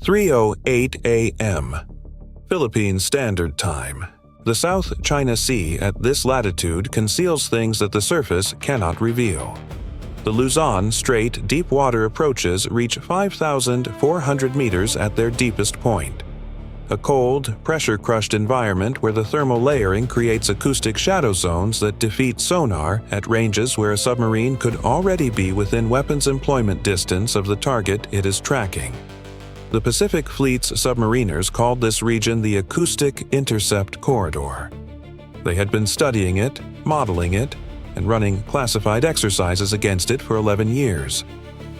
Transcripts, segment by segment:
3:08 AM Philippine Standard Time. The South China Sea at this latitude conceals things that the surface cannot reveal. The Luzon Strait deep water approaches reach 5,400 meters at their deepest point. A cold, pressure-crushed environment where the thermal layering creates acoustic shadow zones that defeat sonar at ranges where a submarine could already be within weapons employment distance of the target it is tracking. The Pacific Fleet's submariners called this region the acoustic intercept corridor. They had been studying it, modeling it, and running classified exercises against it for 11 years.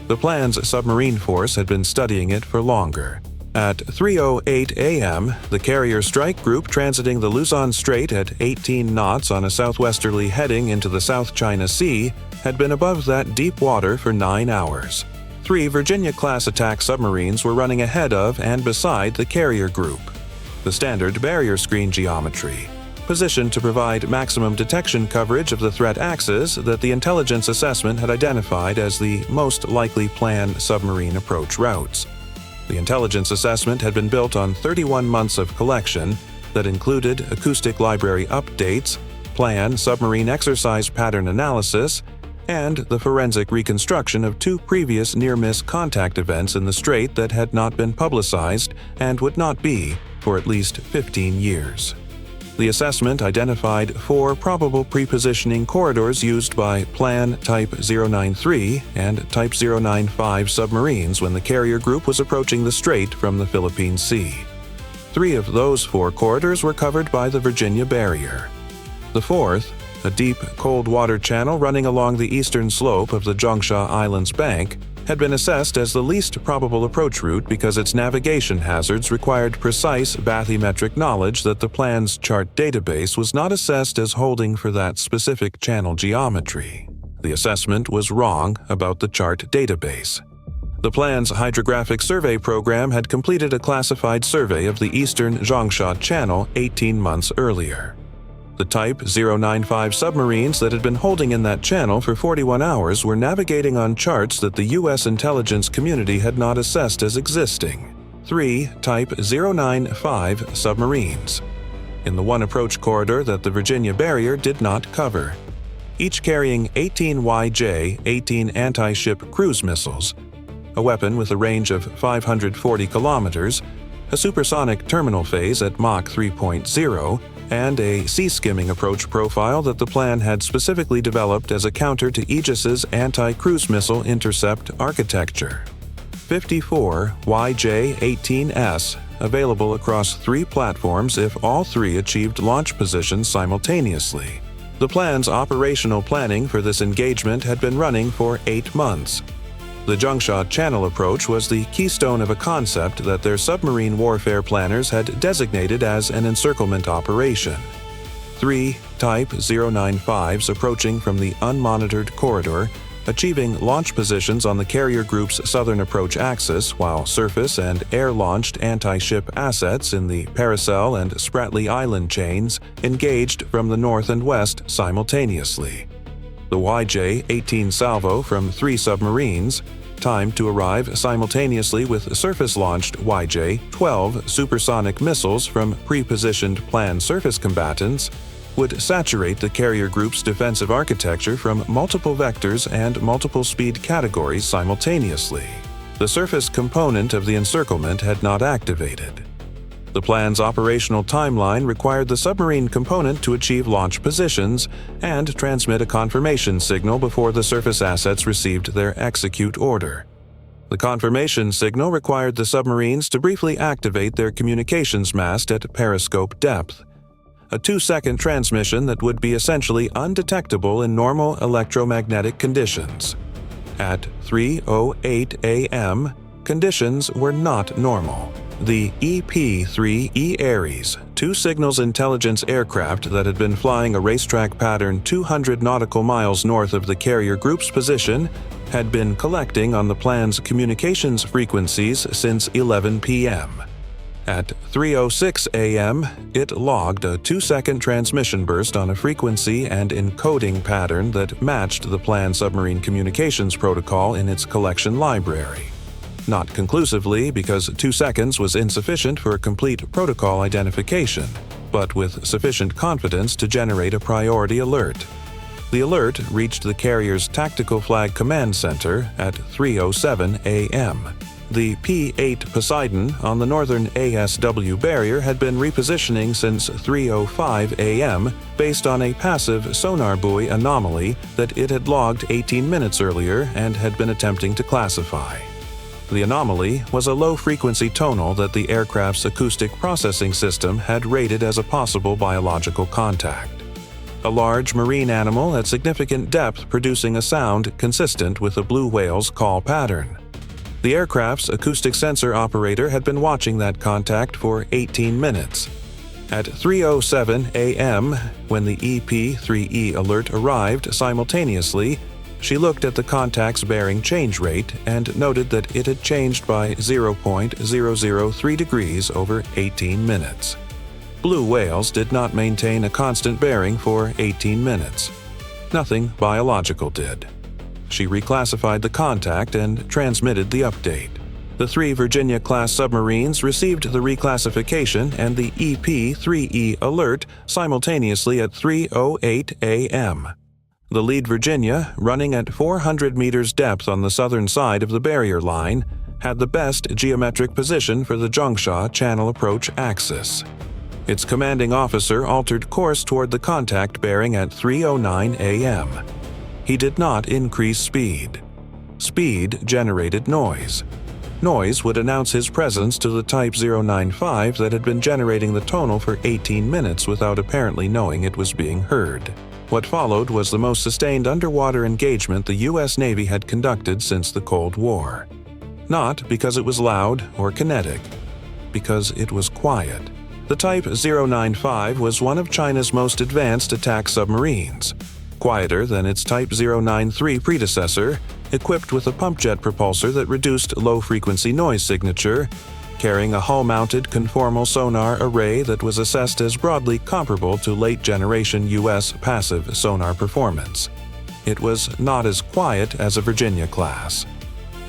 The plan's submarine force had been studying it for longer. At 3:08 AM, the carrier strike group transiting the Luzon Strait at 18 knots on a southwesterly heading into the South China Sea had been above that deep water for 9 hours. 3 Virginia-class attack submarines were running ahead of and beside the carrier group. The standard barrier screen geometry, positioned to provide maximum detection coverage of the threat axis that the intelligence assessment had identified as the most likely planned submarine approach routes. The intelligence assessment had been built on 31 months of collection that included acoustic library updates, planned submarine exercise pattern analysis, and the forensic reconstruction of 2 previous near-miss contact events in the strait that had not been publicized and would not be for at least 15 years. The assessment identified 4 probable prepositioning corridors used by Plan Type 093 and Type 095 submarines when the carrier group was approaching the strait from the Philippine Sea. 3 of those 4 corridors were covered by the Virginia Barrier. The 4th, a deep, cold water channel running along the eastern slope of the Zhongsha Islands bank, had been assessed as the least probable approach route because its navigation hazards required precise bathymetric knowledge that the plan's chart database was not assessed as holding for that specific channel geometry. The assessment was wrong about the chart database. The plan's hydrographic survey program had completed a classified survey of the eastern Zhongsha Channel 18 months earlier. The Type 095 submarines that had been holding in that channel for 41 hours were navigating on charts that the U.S. intelligence community had not assessed as existing. 3 Type 095 submarines, in the one approach corridor that the Virginia Barrier did not cover, each carrying 18 YJ-18 anti-ship cruise missiles, a weapon with a range of 540 kilometers, a supersonic terminal phase at Mach 3.0, and a sea-skimming approach profile that the plan had specifically developed as a counter to Aegis's anti-cruise missile intercept architecture. 54 YJ-18S, available across 3 platforms if all 3 achieved launch positions simultaneously. The plan's operational planning for this engagement had been running for 8 months. The Zhongsha Channel approach was the keystone of a concept that their submarine warfare planners had designated as an encirclement operation. 3 Type 095s approaching from the unmonitored corridor, achieving launch positions on the carrier group's southern approach axis while surface and air-launched anti-ship assets in the Paracel and Spratly Island chains engaged from the north and west simultaneously. The YJ-18 salvo from 3 submarines, timed to arrive simultaneously with surface-launched YJ-12 supersonic missiles from pre-positioned planned surface combatants, would saturate the carrier group's defensive architecture from multiple vectors and multiple speed categories simultaneously. The surface component of the encirclement had not activated. The plan's operational timeline required the submarine component to achieve launch positions and transmit a confirmation signal before the surface assets received their execute order. The confirmation signal required the submarines to briefly activate their communications mast at periscope depth, a 2-second transmission that would be essentially undetectable in normal electromagnetic conditions. At 3:08 AM, conditions were not normal. The EP-3E Ares, 2 signals intelligence aircraft that had been flying a racetrack pattern 200 nautical miles north of the carrier group's position, had been collecting on the plan's communications frequencies since 11 p.m. At 3:06 a.m., it logged a 2-second transmission burst on a frequency and encoding pattern that matched the planned submarine communications protocol in its collection library. Not conclusively, because 2 seconds was insufficient for complete protocol identification, but with sufficient confidence to generate a priority alert. The alert reached the carrier's Tactical Flag Command Center at 3:07 a.m. The P-8 Poseidon on the northern ASW barrier had been repositioning since 3:05 a.m. based on a passive sonar buoy anomaly that it had logged 18 minutes earlier and had been attempting to classify. The anomaly was a low-frequency tonal that the aircraft's acoustic processing system had rated as a possible biological contact. A large marine animal at significant depth producing a sound consistent with a blue whale's call pattern. The aircraft's acoustic sensor operator had been watching that contact for 18 minutes. At 3:07 a.m., when the EP-3E alert arrived simultaneously, she looked at the contact's bearing change rate and noted that it had changed by 0.003 degrees over 18 minutes. Blue whales did not maintain a constant bearing for 18 minutes. Nothing biological did. She reclassified the contact and transmitted the update. The 3 Virginia-class submarines received the reclassification and the EP-3E alert simultaneously at 3:08 a.m. The lead Virginia, running at 400 meters depth on the southern side of the barrier line, had the best geometric position for the Zhongsha channel approach axis. Its commanding officer altered course toward the contact bearing at 3:09 a.m. He did not increase speed. Speed generated noise. Noise would announce his presence to the Type 095 that had been generating the tonal for 18 minutes without apparently knowing it was being heard. What followed was the most sustained underwater engagement the U.S. Navy had conducted since the Cold War. Not because it was loud or kinetic, because it was quiet. The Type 095 was one of China's most advanced attack submarines. Quieter than its Type 093 predecessor, equipped with a pump jet propulsor that reduced low-frequency noise signature, carrying a hull-mounted conformal sonar array that was assessed as broadly comparable to late-generation U.S. passive sonar performance. It was not as quiet as a Virginia-class.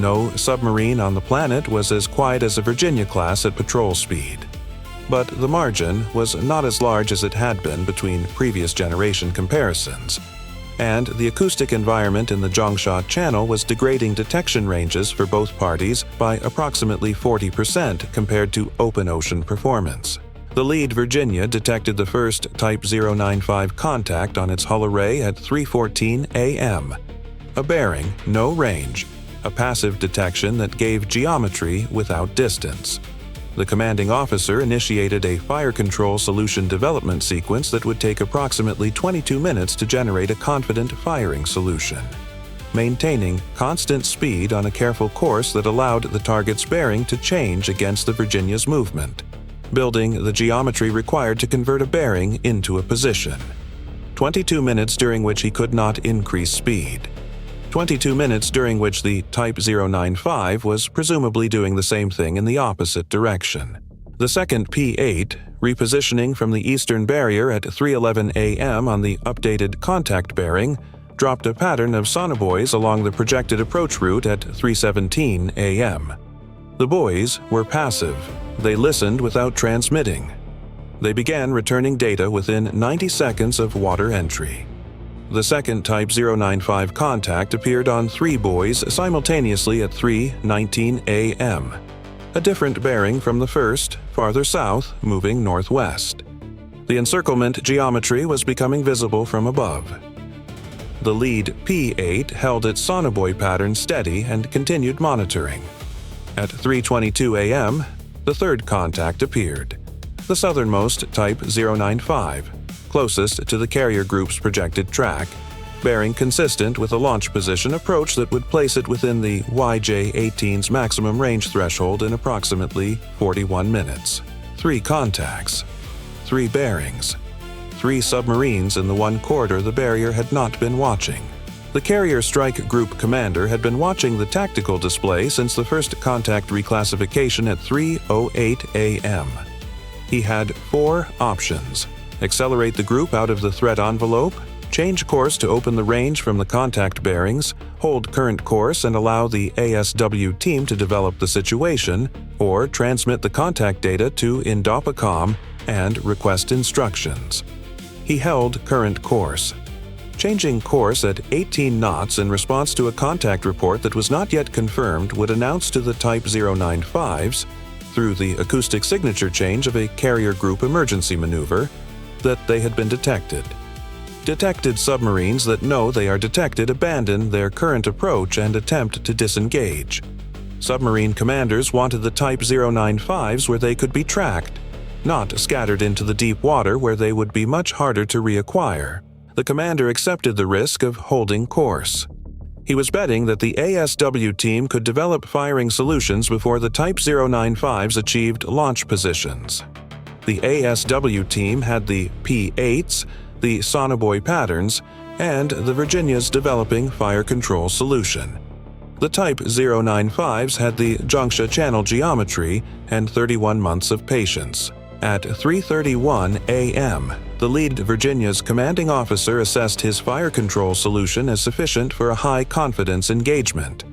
No submarine on the planet was as quiet as a Virginia-class at patrol speed. But the margin was not as large as it had been between previous generation comparisons, and the acoustic environment in the Zhongsha Channel was degrading detection ranges for both parties by approximately 40% compared to open ocean performance. The lead Virginia detected the first Type 095 contact on its hull array at 3:14 a.m. A bearing, no range, a passive detection that gave geometry without distance. The commanding officer initiated a fire control solution development sequence that would take approximately 22 minutes to generate a confident firing solution, maintaining constant speed on a careful course that allowed the target's bearing to change against the Virginia's movement, building the geometry required to convert a bearing into a position. 22 minutes during which he could not increase speed. 22 minutes during which the Type 095 was presumably doing the same thing in the opposite direction. The second P-8, repositioning from the eastern barrier at 3:11 a.m. on the updated contact bearing, dropped a pattern of sonobuoys along the projected approach route at 3:17 a.m. The buoys were passive. They listened without transmitting. They began returning data within 90 seconds of water entry. The second Type 095 contact appeared on 3 buoys simultaneously at 3:19 a.m. A different bearing from the first, farther south, moving northwest. The encirclement geometry was becoming visible from above. The lead P-8 held its sonobuoy pattern steady and continued monitoring. At 3:22 a.m., the third contact appeared. The southernmost Type 095, closest to the carrier group's projected track, bearing consistent with a launch position approach that would place it within the YJ-18's maximum range threshold in approximately 41 minutes. 3 contacts, 3 bearings, 3 submarines in the one corridor the barrier had not been watching. The Carrier Strike Group commander had been watching the tactical display since the first contact reclassification at 3:08 a.m. He had 4 options: accelerate the group out of the threat envelope, change course to open the range from the contact bearings, hold current course and allow the ASW team to develop the situation, or transmit the contact data to Indopacom and request instructions. He held current course. Changing course at 18 knots in response to a contact report that was not yet confirmed would announce to the Type 095s, through the acoustic signature change of a carrier group emergency maneuver, that they had been detected. Detected submarines that know they are detected abandon their current approach and attempt to disengage. Submarine commanders wanted the Type 095s where they could be tracked, not scattered into the deep water where they would be much harder to reacquire. The commander accepted the risk of holding course. He was betting that the ASW team could develop firing solutions before the Type 095s achieved launch positions. The ASW team had the P-8s, the sonobuoy patterns, and the Virginia's developing fire control solution. The Type 095s had the Zhongsha channel geometry and 31 months of patience. At 3:31 a.m., the lead Virginia's commanding officer assessed his fire control solution as sufficient for a high-confidence engagement.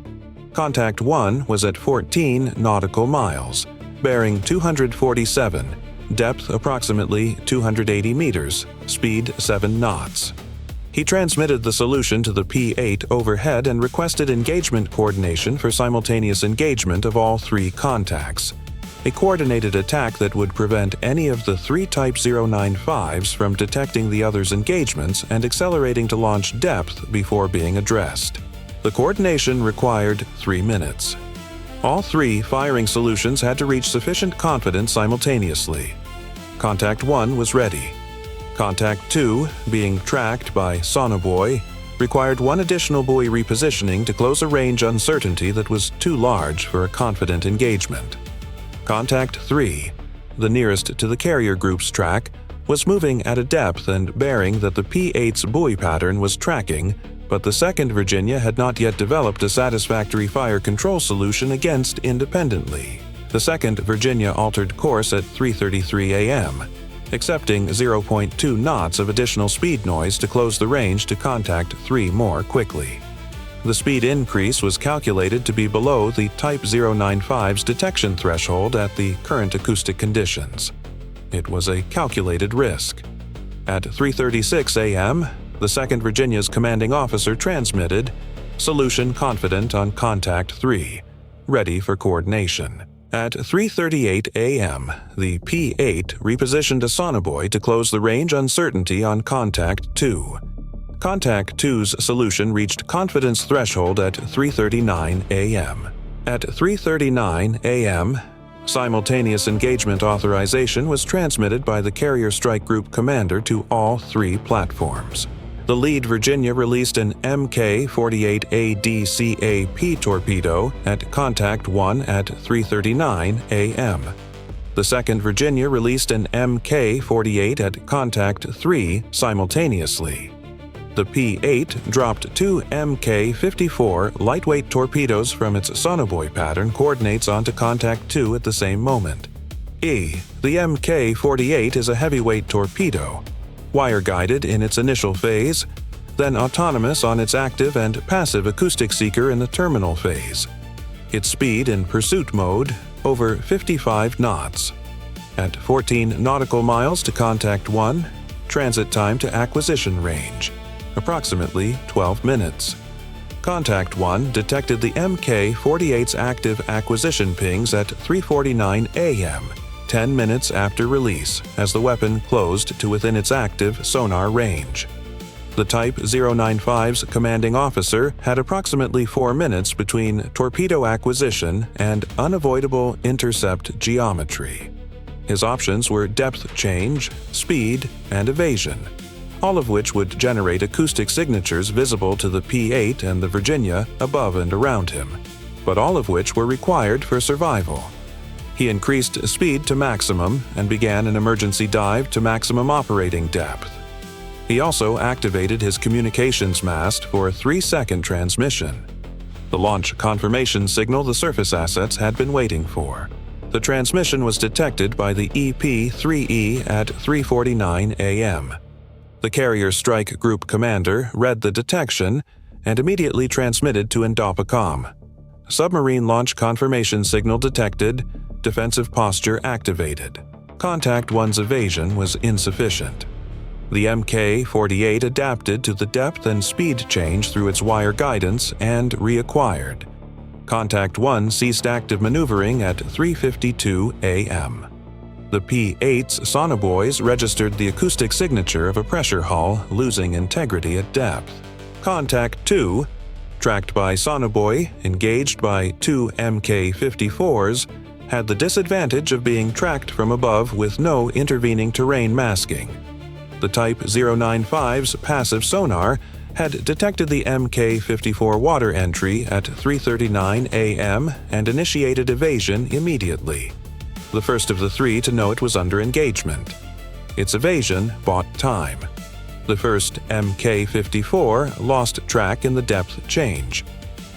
Contact 1 was at 14 nautical miles, bearing 247, depth approximately 280 meters, speed 7 knots. He transmitted the solution to the P-8 overhead and requested engagement coordination for simultaneous engagement of all 3 contacts. A coordinated attack that would prevent any of the 3 Type 095s from detecting the other's engagements and accelerating to launch depth before being addressed. The coordination required 3 minutes. All 3 firing solutions had to reach sufficient confidence simultaneously. Contact 1 was ready. Contact 2, being tracked by sonobuoy, required 1 additional buoy repositioning to close a range uncertainty that was too large for a confident engagement. Contact 3, the nearest to the carrier group's track, was moving at a depth and bearing that the P-8's buoy pattern was tracking, but the 2nd Virginia had not yet developed a satisfactory fire control solution against independently. The 2nd Virginia altered course at 3:33 a.m., accepting 0.2 knots of additional speed noise to close the range to contact 3 more quickly. The speed increase was calculated to be below the Type 095's detection threshold at the current acoustic conditions. It was a calculated risk. At 3:36 a.m., the 2nd Virginia's commanding officer transmitted, "Solution confident on contact 3, ready for coordination." At 3:38 a.m., the P-8 repositioned a sonobuoy to close the range uncertainty on contact 2. Contact 2's solution reached confidence threshold at 3:39 a.m. At 3:39 a.m., simultaneous engagement authorization was transmitted by the Carrier Strike Group commander to all 3 platforms. The lead Virginia released an Mk-48 ADCAP torpedo at contact 1 at 3:39 a.m. The 2nd Virginia released an Mk-48 at contact 3 simultaneously. The P-8 dropped 2 Mk-54 lightweight torpedoes from its sonobuoy pattern coordinates onto contact 2 at the same moment. The Mk-48 is a heavyweight torpedo, wire-guided in its initial phase, then autonomous on its active and passive acoustic seeker in the terminal phase. Its speed in pursuit mode, over 55 knots. At 14 nautical miles to contact 1, transit time to acquisition range, approximately 12 minutes. Contact 1 detected the Mk-48's active acquisition pings at 3:49 a.m., 10 minutes after release, as the weapon closed to within its active sonar range. The Type 095's commanding officer had approximately 4 minutes between torpedo acquisition and unavoidable intercept geometry. His options were depth change, speed, and evasion, all of which would generate acoustic signatures visible to the P-8 and the Virginia above and around him, but all of which were required for survival. He increased speed to maximum and began an emergency dive to maximum operating depth. He also activated his communications mast for a 3-second transmission, the launch confirmation signal the surface assets had been waiting for. The transmission was detected by the EP-3E at 3:49 a.m. The Carrier Strike Group commander read the detection and immediately transmitted to Indopacom. Submarine launch confirmation signal detected. Defensive posture activated. Contact 1's evasion was insufficient. The Mk-48 adapted to the depth and speed change through its wire guidance and reacquired. Contact 1 ceased active maneuvering at 3:52 a.m. The P-8's sonobuoys registered the acoustic signature of a pressure hull losing integrity at depth. Contact 2, tracked by sonobuoy, engaged by 2 Mk-54s, had the disadvantage of being tracked from above with no intervening terrain masking. The Type 095's passive sonar had detected the Mk-54 water entry at 3:39 a.m. and initiated evasion immediately. The first of the three to know it was under engagement. Its evasion bought time. The first Mk-54 lost track in the depth change.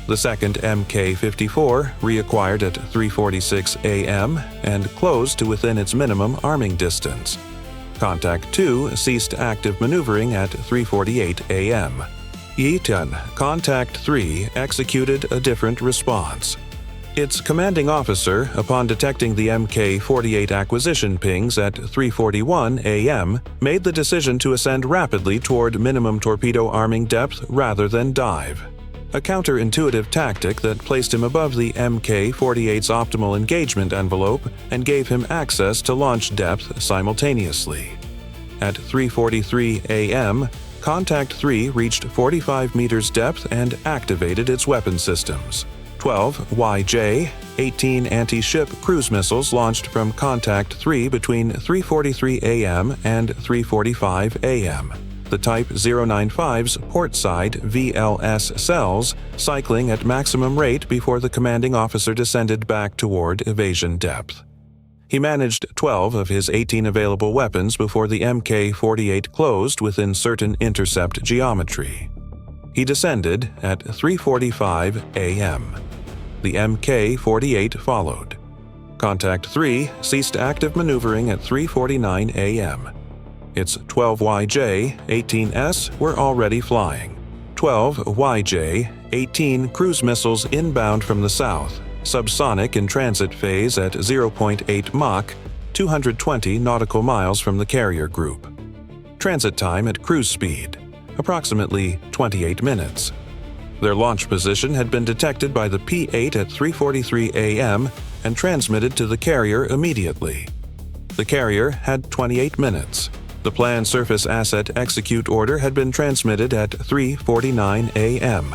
The second Mk-54 reacquired at 3:46 a.m. and closed to within its minimum arming distance. Contact 2 ceased active maneuvering at 3:48 a.m. Yitan, Contact 3 executed a different response. Its commanding officer, upon detecting the Mk-48 acquisition pings at 3:41 a.m., made the decision to ascend rapidly toward minimum torpedo arming depth rather than dive. A counterintuitive tactic that placed him above the Mk-48's optimal engagement envelope and gave him access to launch depth simultaneously. At 3:43 a.m., Contact 3 reached 45 meters depth and activated its weapon systems. 12 YJ, 18 anti-ship cruise missiles launched from Contact 3 between 3:43 a.m. and 3:45 a.m. The Type 095's portside VLS cells cycling at maximum rate before the commanding officer descended back toward evasion depth. He managed 12 of his 18 available weapons before the Mk-48 closed within certain intercept geometry. He descended at 3:45 a.m. The Mk-48 followed. Contact 3 ceased active maneuvering at 3:49 a.m. Its 12 YJ, 18S were already flying. 12 YJ, 18 cruise missiles inbound from the south, subsonic in transit phase at 0.8 Mach, 220 nautical miles from the carrier group. Transit time at cruise speed, approximately 28 minutes. Their launch position had been detected by the P-8 at 3:43 a.m. and transmitted to the carrier immediately. The carrier had 28 minutes. The planned surface asset execute order had been transmitted at 3:49 a.m.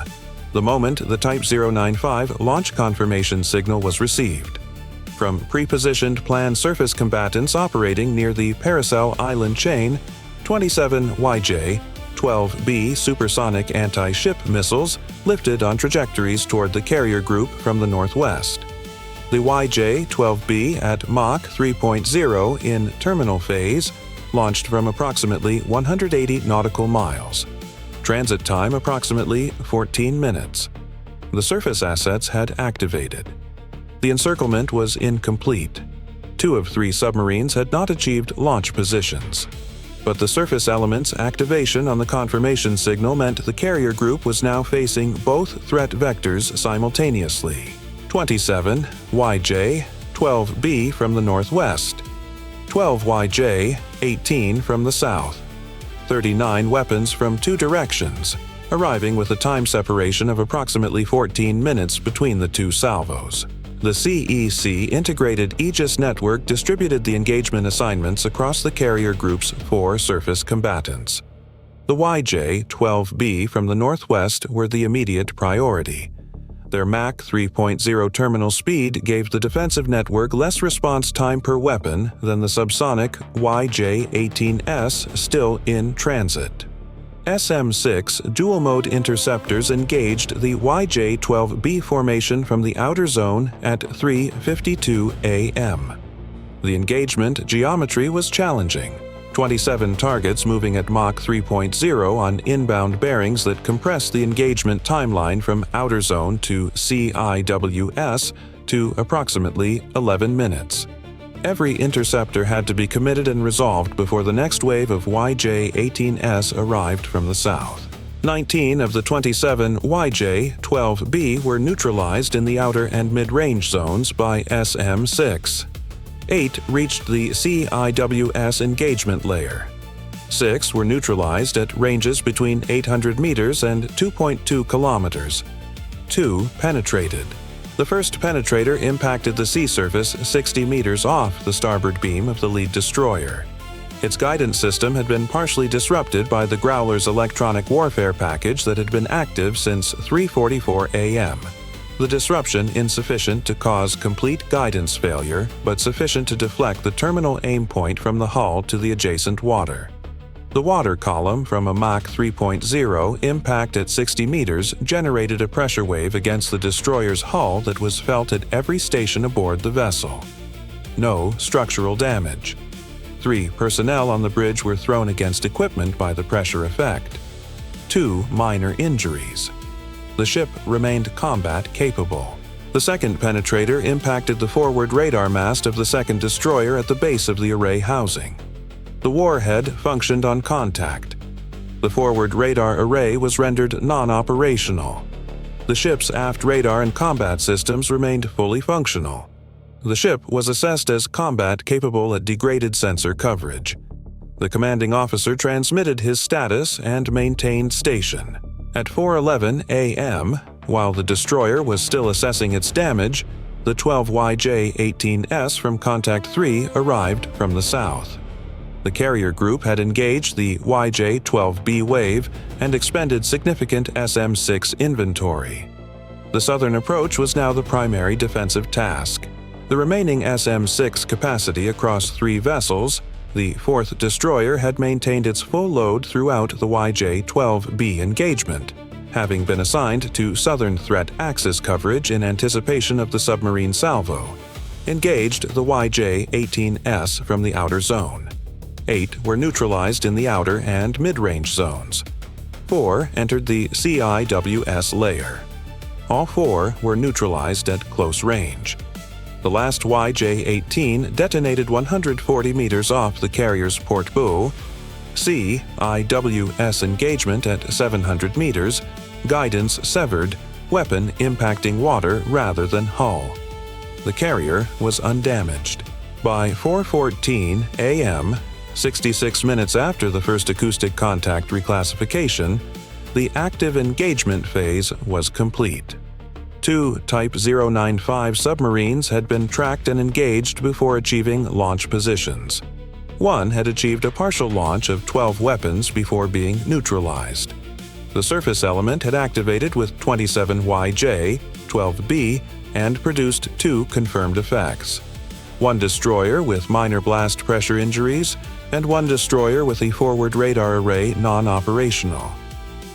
the moment the Type 095 launch confirmation signal was received. From pre-positioned planned surface combatants operating near the Paracel island chain, 27 YJ, 12B supersonic anti-ship missiles lifted on trajectories toward the carrier group from the northwest. The YJ-12B at Mach 3.0 in terminal phase launched from approximately 180 nautical miles. Transit time approximately 14 minutes. The surface assets had activated. The encirclement was incomplete. 2 of 3 submarines had not achieved launch positions. But the surface element's activation on the confirmation signal meant the carrier group was now facing both threat vectors simultaneously. 27 YJ, 12B from the northwest. 12 YJ, 18 from the south. 39 weapons from 2 directions, arriving with a time separation of approximately 14 minutes between the 2 salvos. The CEC integrated Aegis network distributed the engagement assignments across the carrier group's 4 surface combatants. The YJ-12B from the northwest were the immediate priority. Their Mach 3.0 terminal speed gave the defensive network less response time per weapon than the subsonic YJ-18S still in transit. SM-6 dual-mode interceptors engaged the YJ-12B formation from the outer zone at 3:52 a.m. The engagement geometry was challenging. 27 targets moving at Mach 3.0 on inbound bearings that compressed the engagement timeline from outer zone to CIWS to approximately 11 minutes. Every interceptor had to be committed and resolved before the next wave of YJ-18S arrived from the south. 19 of the 27 YJ-12B were neutralized in the outer and mid-range zones by SM-6. 8 reached the CIWS engagement layer. 6 were neutralized at ranges between 800 meters and 2.2 kilometers. 2 penetrated. The first penetrator impacted the sea surface 60 meters off the starboard beam of the lead destroyer. Its guidance system had been partially disrupted by the Growler's electronic warfare package that had been active since 3:44 a.m. The disruption insufficient to cause complete guidance failure, but sufficient to deflect the terminal aim point from the hull to the adjacent water. The water column from a Mach 3.0 impact at 60 meters generated a pressure wave against the destroyer's hull that was felt at every station aboard the vessel. No structural damage. 3 personnel on the bridge were thrown against equipment by the pressure effect. 2 minor injuries. The ship remained combat capable. The second penetrator impacted the forward radar mast of the second destroyer at the base of the array housing. The warhead functioned on contact. The forward radar array was rendered non-operational. The ship's aft radar and combat systems remained fully functional. The ship was assessed as combat capable at degraded sensor coverage. The commanding officer transmitted his status and maintained station. At 4:11 a.m., while the destroyer was still assessing its damage, the 12YJ-18S from Contact 3 arrived from the south. The carrier group had engaged the YJ-12B wave and expended significant SM-6 inventory. The southern approach was now the primary defensive task. The remaining SM-6 capacity across 3 vessels, the 4th destroyer had maintained its full load throughout the YJ-12B engagement, having been assigned to southern threat axis coverage in anticipation of the submarine salvo. Engaged the YJ-18S from the outer zone. 8 were neutralized in the outer and mid-range zones. 4 entered the CIWS layer. All 4 were neutralized at close range. The last YJ-18 detonated 140 meters off the carrier's port bow. CIWS engagement at 700 meters, guidance severed, weapon impacting water rather than hull. The carrier was undamaged. By 4:14 a.m., 66 minutes after the first acoustic contact reclassification, the active engagement phase was complete. 2 Type 095 submarines had been tracked and engaged before achieving launch positions. 1 had achieved a partial launch of 12 weapons before being neutralized. The surface element had activated with 27 YJ-12B and produced 2 confirmed effects. 1 destroyer with minor blast pressure injuries, and 1 destroyer with the forward radar array non-operational.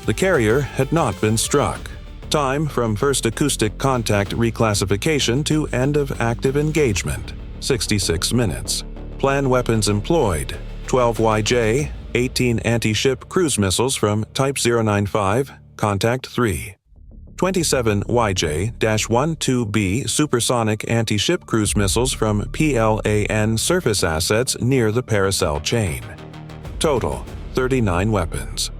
The carrier had not been struck. Time from first acoustic contact reclassification to end of active engagement, 66 minutes. Plan weapons employed, 12 YJ, 18 anti-ship cruise missiles from Type 095, Contact 3. 27 YJ-12B supersonic anti-ship cruise missiles from PLAN surface assets near the Paracel chain. Total, 39 weapons.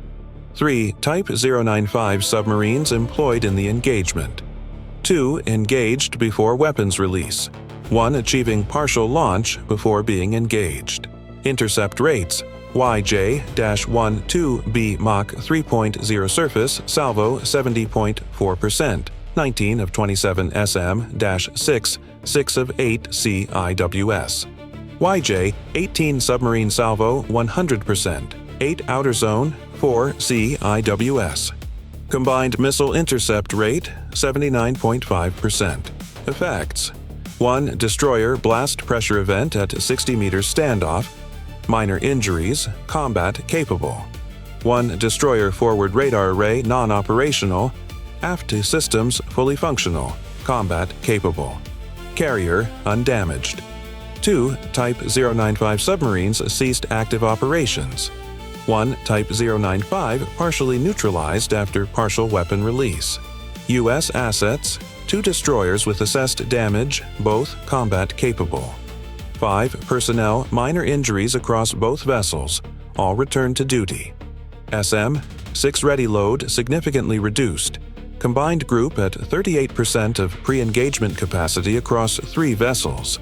3 Type 095 submarines employed in the engagement. 2 engaged before weapons release. 1 achieving partial launch before being engaged. Intercept rates: YJ-12B Mach 3.0 surface, salvo 70.4%, 19 of 27 SM-6, 6 of 8 CIWS. YJ-18 submarine salvo 100%, 8 outer zone, 4 CIWS. Combined missile intercept rate 79.5%. Effects: 1 destroyer blast pressure event at 60 meters standoff. Minor injuries, combat capable. 1 destroyer forward radar array non-operational. Aft systems fully functional, combat capable. Carrier undamaged. 2 Type 095 submarines ceased active operations. 1 Type 095 partially neutralized after partial weapon release. U.S. assets: 2 destroyers with assessed damage, both combat capable. 5 personnel minor injuries across both vessels, all returned to duty. SM 6 ready load significantly reduced. Combined group at 38% of pre-engagement capacity across 3 vessels.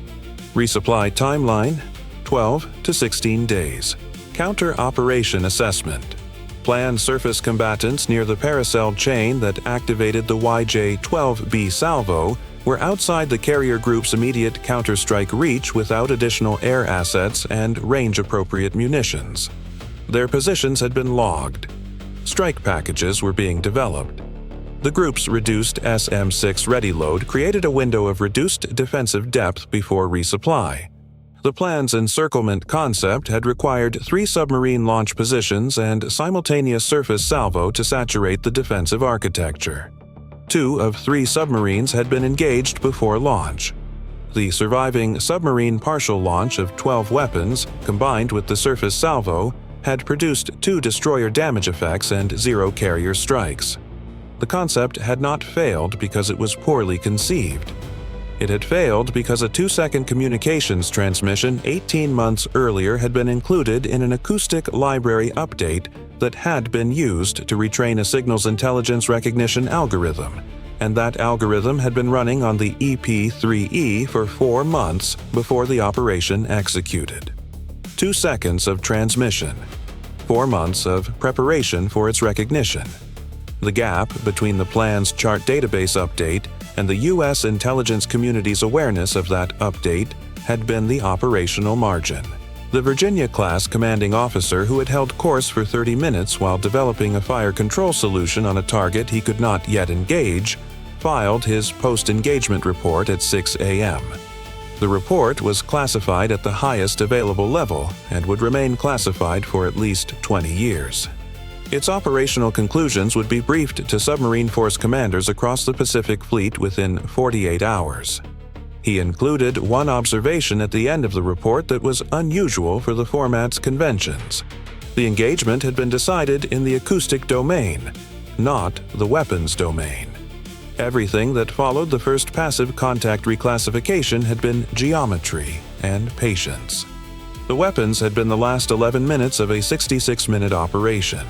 Resupply timeline, 12 to 16 days. Counter-operation assessment. Planned surface combatants near the Paracel chain that activated the YJ-12B salvo were outside the carrier group's immediate counterstrike reach without additional air assets and range-appropriate munitions. Their positions had been logged. Strike packages were being developed. The group's reduced SM-6 ready load created a window of reduced defensive depth before resupply. The plan's encirclement concept had required 3 submarine launch positions and simultaneous surface salvo to saturate the defensive architecture. 2 of 3 submarines had been engaged before launch. The surviving submarine partial launch of 12 weapons, combined with the surface salvo, had produced 2 destroyer damage effects and 0 carrier strikes. The concept had not failed because it was poorly conceived. It had failed because a 2-second communications transmission 18 months earlier had been included in an acoustic library update that had been used to retrain a signals intelligence recognition algorithm, and that algorithm had been running on the EP-3E for 4 months before the operation executed. 2 seconds of transmission. 4 months of preparation for its recognition. The gap between the plan's chart database update and the U.S. intelligence community's awareness of that update had been the operational margin. The Virginia-class commanding officer, who had held course for 30 minutes while developing a fire control solution on a target he could not yet engage, filed his post-engagement report at 6 a.m. The report was classified at the highest available level and would remain classified for at least 20 years. Its operational conclusions would be briefed to submarine force commanders across the Pacific Fleet within 48 hours. He included one observation at the end of the report that was unusual for the format's conventions. The engagement had been decided in the acoustic domain, not the weapons domain. Everything that followed the first passive contact reclassification had been geometry and patience. The weapons had been the last 11 minutes of a 66-minute operation.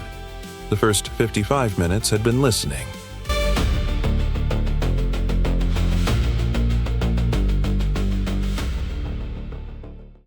The first 55 minutes had been listening.